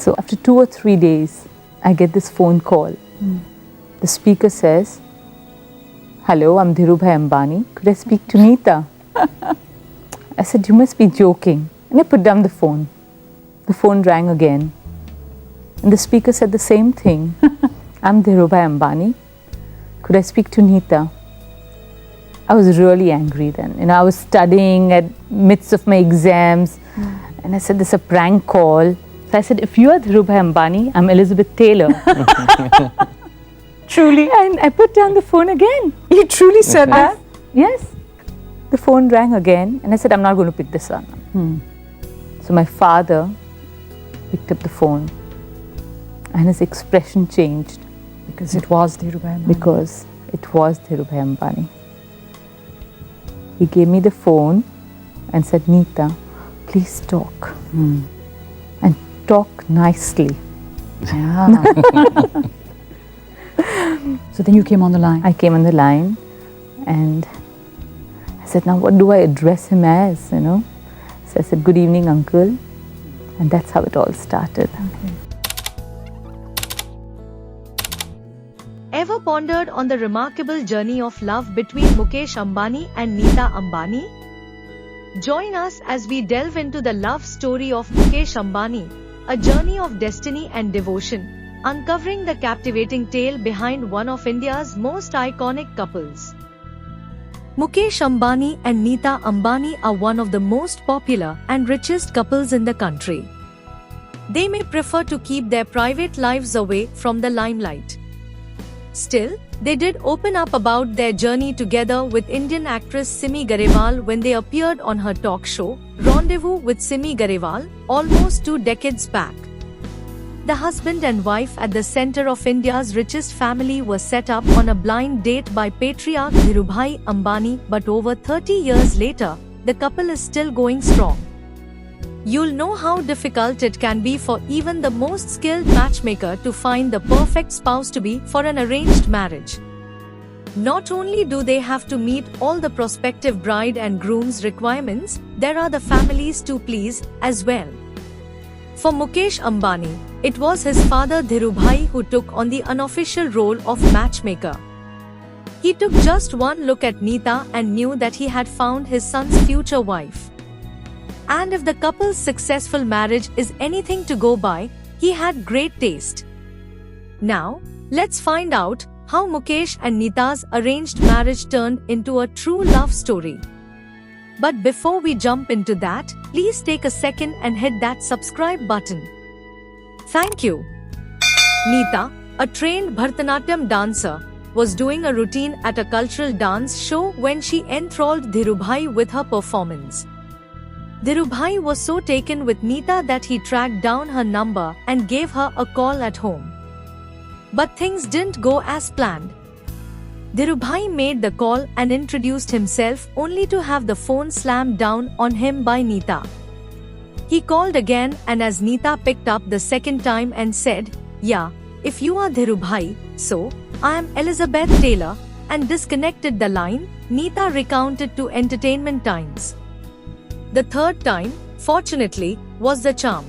So after 2 or 3 days, I get this phone call. The speaker says, "Hello, I'm Dhirubhai Ambani. Could I speak to Neeta?" I said, "You must be joking." And I put down the phone. The phone rang again. And the speaker said the same thing. "I'm Dhirubhai Ambani. Could I speak to Neeta?" I was really angry then. I was studying at midst of my exams. And I said, "This is a prank call." So I said, "If you are Dhirubhai Ambani, I'm Elizabeth Taylor." Truly? And I put down the phone again. You truly said that? Yes. The phone rang again, and I said, "I'm not going to pick this up." So my father picked up the phone, and his expression changed. Because it was Dhirubhai Ambani. Because it was Dhirubhai Ambani. He gave me the phone and said, "Neeta, please talk. And talk nicely." Yeah. So then you came on the line. I came on the line and I said, "Now what do I address him as, So I said, "Good evening, uncle." And that's how it all started. Ever pondered on the remarkable journey of love between Mukesh Ambani and Neeta Ambani? Join us as we delve into the love story of Mukesh Ambani, a journey of destiny and devotion, uncovering the captivating tale behind one of India's most iconic couples. Mukesh Ambani and Neeta Ambani are one of the most popular and richest couples in the country. They may prefer to keep their private lives away from the limelight. Still, they did open up about their journey together with Indian actress Simi Garewal when they appeared on her talk show, Rendezvous with Simi Garewal, almost 2 decades back. The husband and wife at the center of India's richest family were set up on a blind date by patriarch Dhirubhai Ambani, but over 30 years later, the couple is still going strong. You'll know how difficult it can be for even the most skilled matchmaker to find the perfect spouse to be for an arranged marriage. Not only do they have to meet all the prospective bride and groom's requirements, there are the families to please as well. For Mukesh Ambani, it was his father Dhirubhai who took on the unofficial role of matchmaker. He took just one look at Neeta and knew that he had found his son's future wife. And if the couple's successful marriage is anything to go by, he had great taste. Now, let's find out how Mukesh and Neeta's arranged marriage turned into a true love story. But before we jump into that, please take a second and hit that subscribe button. Thank you. Neeta, a trained Bharatanatyam dancer, was doing a routine at a cultural dance show when she enthralled Dhirubhai with her performance. Dhirubhai was so taken with Neeta that he tracked down her number and gave her a call at home. But things didn't go as planned. Dhirubhai made the call and introduced himself only to have the phone slammed down on him by Neeta. He called again, and as Neeta picked up the second time and said, "Yeah, if you are Dhirubhai, so I am Elizabeth Taylor," and disconnected the line, Neeta recounted to Entertainment Times. The third time, fortunately, was the charm.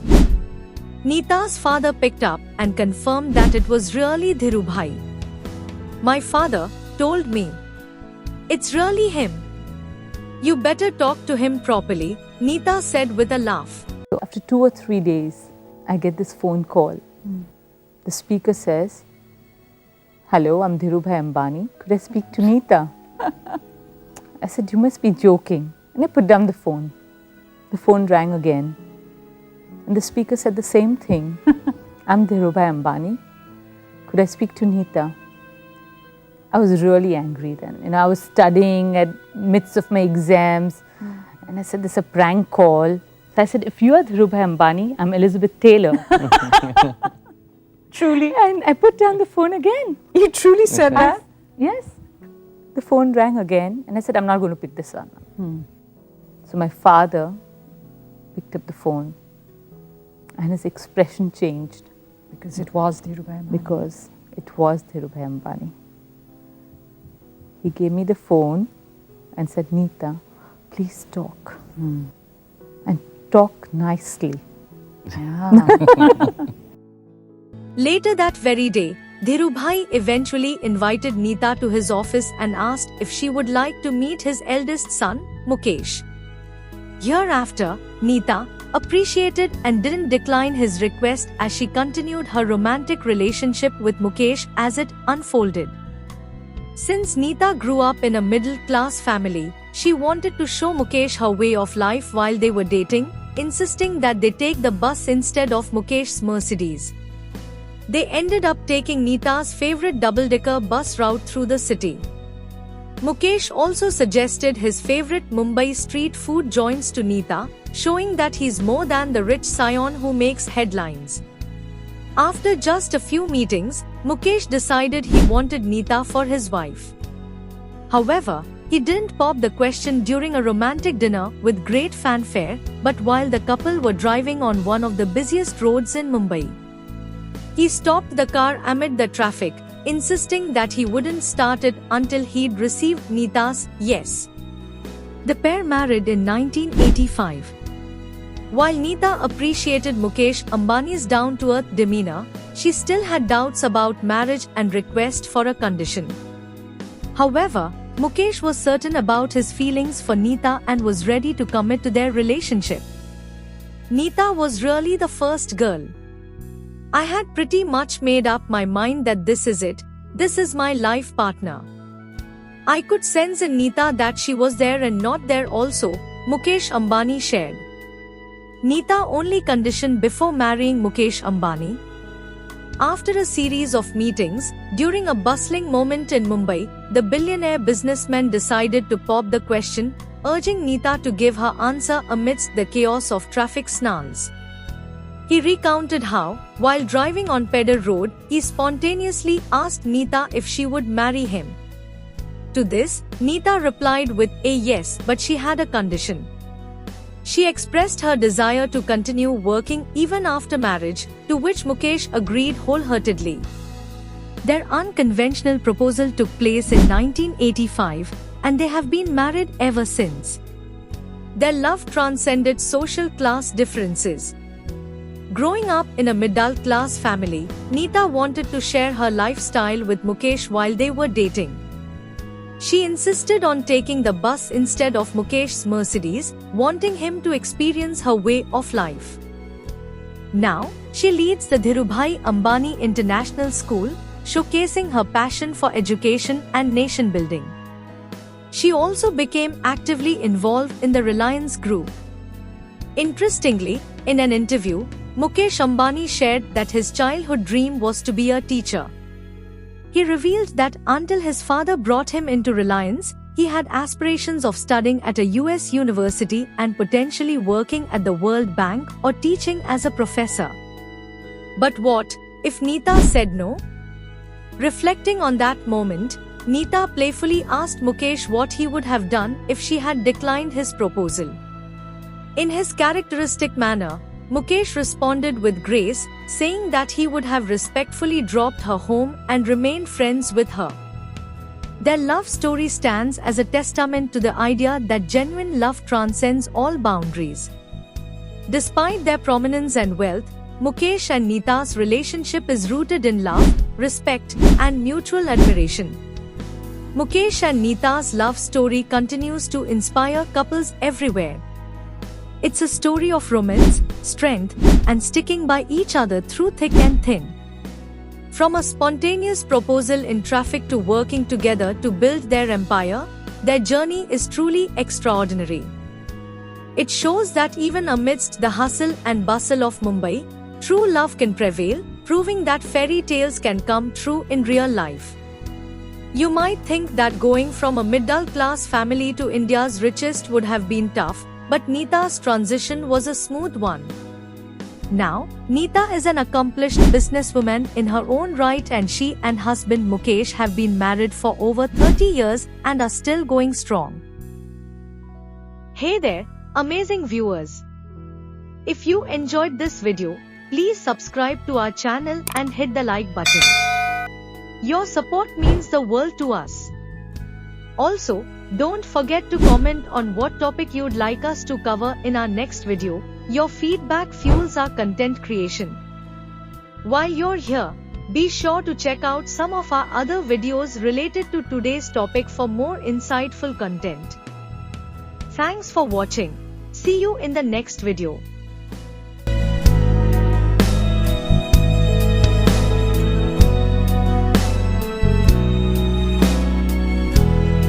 Neeta's father picked up and confirmed that it was really Dhirubhai. "My father told me. It's really him. You better talk to him properly," Neeta said with a laugh. So after 2 or 3 days, I get this phone call. The speaker says, "Hello, I'm Dhirubhai Ambani. Could I speak to Neeta?" I said, "You must be joking." And I put down the phone. The phone rang again. And the speaker said the same thing. "I'm Dhirubhai Ambani. Could I speak to Neeta?" I was really angry then. I was studying at midst of my exams. And I said, "This is a prank call." So I said, "If you are Dhirubhai Ambani, I'm Elizabeth Taylor." Truly? And I put down the phone again. You truly said that? Yes. The phone rang again, and I said, "I'm not going to pick this up." So my father picked up the phone, and his expression changed. Because it was Dhirubhai Ambani. Because it was Dhirubhai Ambani. He gave me the phone and said, "Neeta, please talk. And talk nicely." Yeah. Later that very day, Dhirubhai eventually invited Neeta to his office and asked if she would like to meet his eldest son, Mukesh. Hereafter, Neeta appreciated and didn't decline his request as she continued her romantic relationship with Mukesh as it unfolded. Since Neeta grew up in a middle-class family, she wanted to show Mukesh her way of life while they were dating, insisting that they take the bus instead of Mukesh's Mercedes. They ended up taking Neeta's favorite double-decker bus route through the city. Mukesh also suggested his favorite Mumbai street food joints to Neeta, showing that he's more than the rich scion who makes headlines. After just a few meetings, Mukesh decided he wanted Neeta for his wife. However, he didn't pop the question during a romantic dinner with great fanfare, but while the couple were driving on one of the busiest roads in Mumbai. He stopped the car amid the traffic, insisting that he wouldn't start it until he'd received Neeta's yes. The pair married in 1985. While Neeta appreciated Mukesh Ambani's down-to-earth demeanor, she still had doubts about marriage and request for a condition. However, Mukesh was certain about his feelings for Neeta and was ready to commit to their relationship. Neeta was really the first girl. I had pretty much made up my mind that this is it, this is my life partner. I could sense in Neeta that she was there and not there also, Mukesh Ambani shared. Neeta only conditioned before marrying Mukesh Ambani. After a series of meetings, during a bustling moment in Mumbai, the billionaire businessman decided to pop the question, urging Neeta to give her answer amidst the chaos of traffic snarls. He recounted how, while driving on Pedder Road, he spontaneously asked Neeta if she would marry him. To this, Neeta replied with a yes, but she had a condition. She expressed her desire to continue working even after marriage, to which Mukesh agreed wholeheartedly. Their unconventional proposal took place in 1985, and they have been married ever since. Their love transcended social class differences. Growing up in a middle-class family, Neeta wanted to share her lifestyle with Mukesh while they were dating. She insisted on taking the bus instead of Mukesh's Mercedes, wanting him to experience her way of life. Now, she leads the Dhirubhai Ambani International School, showcasing her passion for education and nation building. She also became actively involved in the Reliance Group. Interestingly, in an interview, Mukesh Ambani shared that his childhood dream was to be a teacher. He revealed that until his father brought him into Reliance, he had aspirations of studying at a US university and potentially working at the World Bank or teaching as a professor. But what if Neeta said no? Reflecting on that moment, Neeta playfully asked Mukesh what he would have done if she had declined his proposal. In his characteristic manner, Mukesh responded with grace, saying that he would have respectfully dropped her home and remained friends with her. Their love story stands as a testament to the idea that genuine love transcends all boundaries. Despite their prominence and wealth, Mukesh and Neeta's relationship is rooted in love, respect, and mutual admiration. Mukesh and Neeta's love story continues to inspire couples everywhere. It's a story of romance, strength, and sticking by each other through thick and thin. From a spontaneous proposal in traffic to working together to build their empire, their journey is truly extraordinary. It shows that even amidst the hustle and bustle of Mumbai, true love can prevail, proving that fairy tales can come true in real life. You might think that going from a middle-class family to India's richest would have been tough, but Neeta's transition was a smooth one. Now, Neeta is an accomplished businesswoman in her own right, and she and husband Mukesh have been married for over 30 years and are still going strong. Hey there, amazing viewers! If you enjoyed this video, please subscribe to our channel and hit the like button. Your support means the world to us. Also, don't forget to comment on what topic you'd like us to cover in our next video. Your feedback fuels our content creation. While you're here, Be sure to check out some of our other videos related to today's topic for more insightful content. Thanks for watching. See you in the next video.